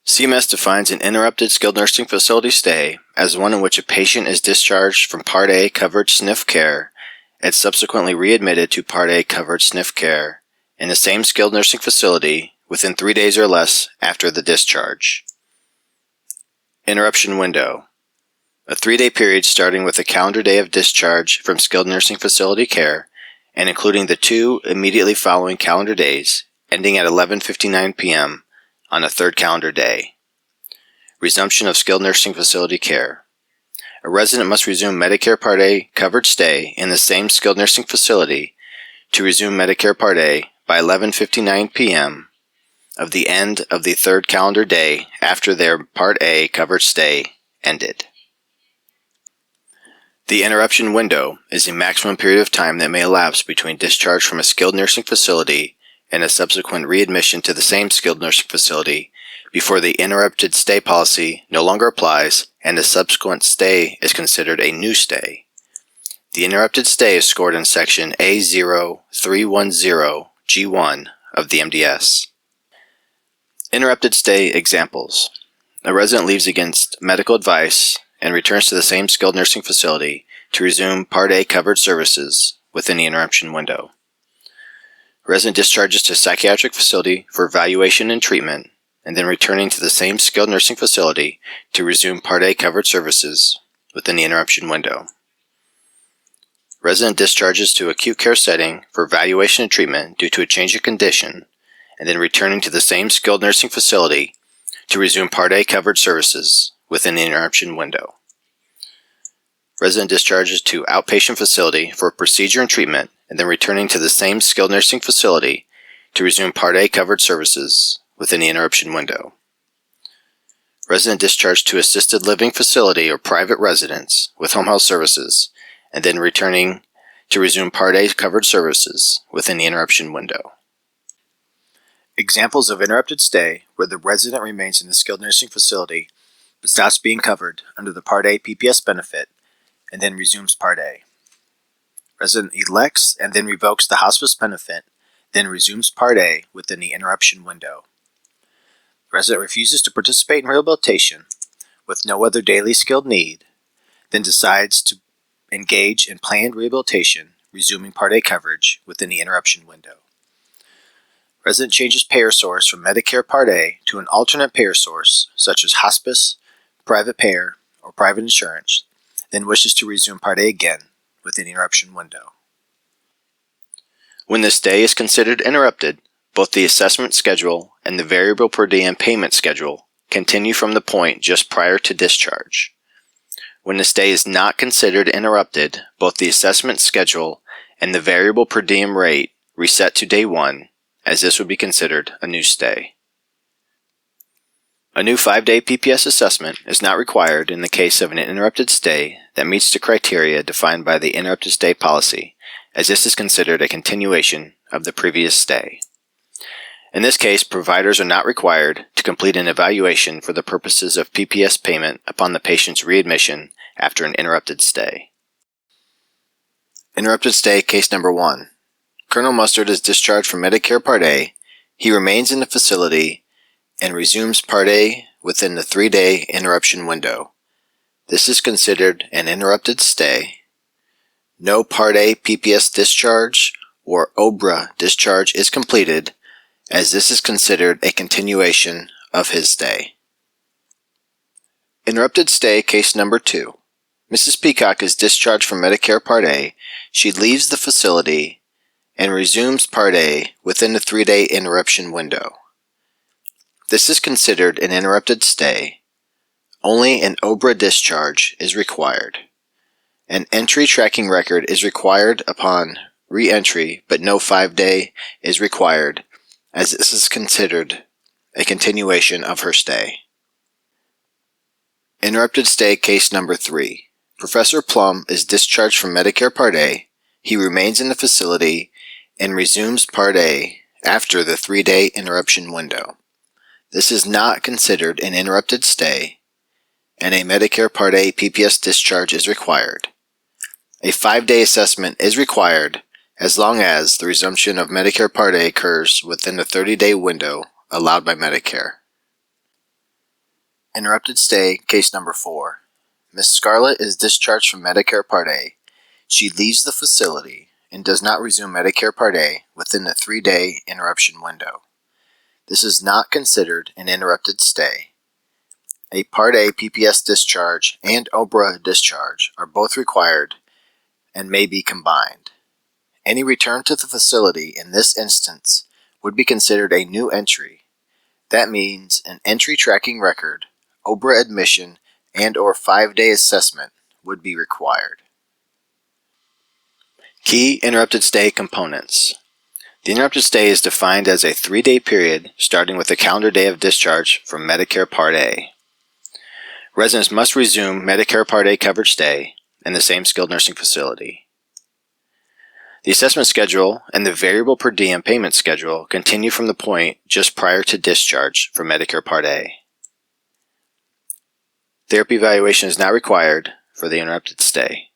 CMS defines an interrupted skilled nursing facility stay as one in which a patient is discharged from Part A covered SNF care and subsequently readmitted to Part A covered SNF care in the same skilled nursing facility within 3 days or less after the discharge. Interruption window. A 3-day period starting with the calendar day of discharge from skilled nursing facility care and including the 2 immediately following calendar days ending at 11:59 p.m. on a third calendar day. Resumption of skilled nursing facility care. A resident must resume Medicare Part A covered stay in the same skilled nursing facility to resume Medicare Part A by 11:59 p.m. of the end of the third calendar day after their Part A covered stay ended. The interruption window is the maximum period of time that may elapse between discharge from a skilled nursing facility and a subsequent readmission to the same skilled nursing facility before the interrupted stay policy no longer applies and the subsequent stay is considered a new stay. The interrupted stay is scored in section A0310G1 of the MDS. Interrupted stay examples. A resident leaves against medical advice and returns to the same skilled nursing facility to resume Part A covered services within the interruption window. Resident discharges to psychiatric facility for evaluation and treatment, and then returning to the same skilled nursing facility to resume Part A covered services within the interruption window. Resident discharges to acute care setting for evaluation and treatment due to a change of condition, and then returning to the same skilled nursing facility to resume Part A covered services within the interruption window. Resident discharges to outpatient facility for procedure and treatment, and then returning to the same skilled nursing facility to resume Part A covered services within the interruption window. Resident discharged to assisted living facility or private residence with home health services, and then returning to resume Part A covered services within the interruption window. Examples of interrupted stay where the resident remains in the skilled nursing facility but stops being covered under the Part A PPS benefit and then resumes Part A. Resident elects and then revokes the hospice benefit, then resumes Part A within the interruption window. Resident refuses to participate in rehabilitation with no other daily skilled need, then decides to engage in planned rehabilitation, resuming Part A coverage within the interruption window. Resident changes payer source from Medicare Part A to an alternate payer source, such as hospice, private payer, or private insurance, then wishes to resume Part A again within the interruption window. When the stay is considered interrupted, both the assessment schedule and the variable per diem payment schedule continue from the point just prior to discharge. When the stay is not considered interrupted, both the assessment schedule and the variable per diem rate reset to day 1, as this would be considered a new stay. A new 5-day PPS assessment is not required in the case of an interrupted stay that meets the criteria defined by the interrupted stay policy, as this is considered a continuation of the previous stay. In this case, providers are not required to complete an evaluation for the purposes of PPS payment upon the patient's readmission after an interrupted stay. Interrupted stay case number 1. Colonel Mustard is discharged from Medicare Part A. He remains in the facility and resumes Part A within the 3-day interruption window. This is considered an interrupted stay. No Part A PPS discharge or OBRA discharge is completed, as this is considered a continuation of his stay. Interrupted stay case number 2. Mrs. Peacock is discharged from Medicare Part A. She leaves the facility and resumes Part A within the 3-day interruption window. This is considered an interrupted stay. Only an OBRA discharge is required. An entry tracking record is required upon re-entry, but no 5-day is required, as this is considered a continuation of her stay. Interrupted stay case number 3. Professor Plum is discharged from Medicare Part A. He remains in the facility and resumes Part A after the 3-day interruption window. This is not considered an interrupted stay, and a Medicare Part A PPS discharge is required. A 5-day assessment is required as long as the resumption of Medicare Part A occurs within the 30-day window allowed by Medicare. Interrupted stay, case number 4. Ms. Scarlett is discharged from Medicare Part A. She leaves the facility and does not resume Medicare Part A within the 3-day interruption window. This is not considered an interrupted stay. A Part A PPS discharge and OBRA discharge are both required and may be combined. Any return to the facility in this instance would be considered a new entry. That means an entry tracking record, OBRA admission, and/or 5-day assessment would be required. Key interrupted stay components. The interrupted stay is defined as a 3-day period starting with the calendar day of discharge from Medicare Part A. Residents must resume Medicare Part A coverage stay in the same skilled nursing facility. The assessment schedule and the variable per diem payment schedule continue from the point just prior to discharge from Medicare Part A. Therapy evaluation is not required for the interrupted stay.